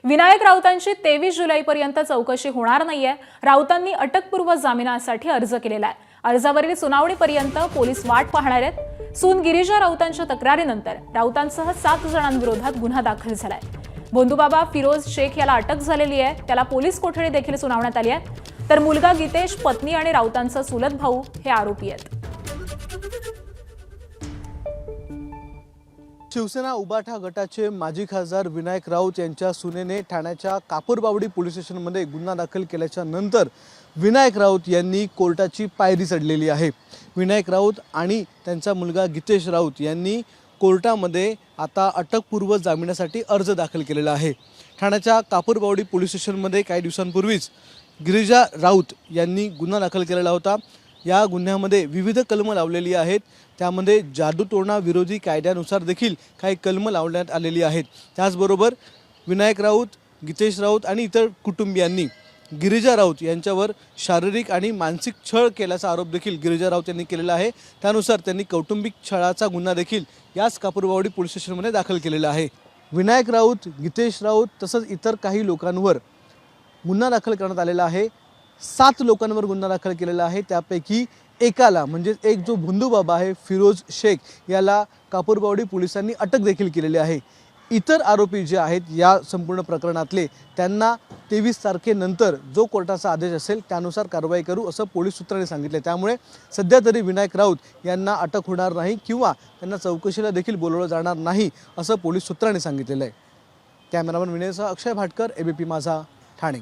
विनायक राऊतांची 23 जुलैपर्यंत चौकशी होणार नाहीये। राऊतांनी अटकपूर्व जामिनासाठी अर्ज केलेला आहे। अर्जावरील सुनावणीपर्यंत पोलीस वाट पाहणार आहेत। सून गिरिजा राऊतांच्या तक्रारीनंतर राऊतांसह 7 जणांविरोधात गुन्हा दाखल झालाय। बोंधूबाबा फिरोज शेख याला अटक झालेली आहे। त्याला पोलीस कोठडी देखील सुनावण्यात आली आहे। तर मुलगा गीतेश, पत्नी आणि राऊतांचा चुलत भाऊ हे आरोपी आहेत। शिवसेना उबाठा गटाचे माजी खासदार विनायक राऊत यांच्या सुनेने ठाण्याच्या कापूरबावडी पोलीस स्टेशनमध्ये गुन्हा दाखल केल्याच्या नंतर विनायक राऊत यांनी कोर्टाची पायरी चढलेली आहे। विनायक राऊत आणि त्यांचा मुलगा गीतेश राऊत यांनी कोर्टामध्ये आता अटकपूर्व जामिनासाठी अर्ज दाखल केलेला आहे। ठाण्याच्या कापूरबावडी पोलीस स्टेशनमध्ये काही दिवसांपूर्वीच गिरिजा राऊत यांनी गुन्हा दाखल केलेला होता। या गुन्ह्यामध्ये विविध कलमं लावलेली आहेत। त्यामध्ये जादूटोणा विरोधी कायद्यानुसार देखील काही कलमं लावण्यात आलेली आहेत। त्याचबरोबर विनायक राऊत, गीतेश राऊत आणि इतर कुटुंबियांनी गिरिजा राऊत यांच्यावर शारीरिक आणि मानसिक छळ केल्याचा आरोप देखील गिरिजा राऊत यांनी केलेला आहे। त्यानुसार त्यांनी कौटुंबिक छळाचा गुन्हा देखील याच कापूरबावडी पोलीस स्टेशनमध्ये दाखल केलेला आहे। विनायक राऊत, गीतेश राऊत तसंच इतर काही लोकांवर गुन्हा दाखल करण्यात आलेला आहे। 7 लोकांवर गुन्हा दाखल केलेला आहे। त्यापैकी एकाला म्हणजे एक जो बोंधूबाबा आहे फिरोज शेख याला कापूरबावडी पोलिसांनी अटक देखील केलेली आहे। इतर आरोपी जे आहेत या संपूर्ण प्रकरणातले त्यांना 23 तारखेनंतर जो कोर्टाचा आदेश असेल त्यानुसार कारवाई करू असं पोलीस सूत्रांनी सांगितले। त्यामुळे सध्या तरी विनायक राऊत यांना अटक होणार नाही किंवा त्यांना चौकशीला देखील बोलवलं जाणार नाही असं पोलीस सूत्रांनी सांगितलेलं आहे। कॅमेरामन विनयसह अक्षय भाटकर, एबीपी माझा, ठाणे।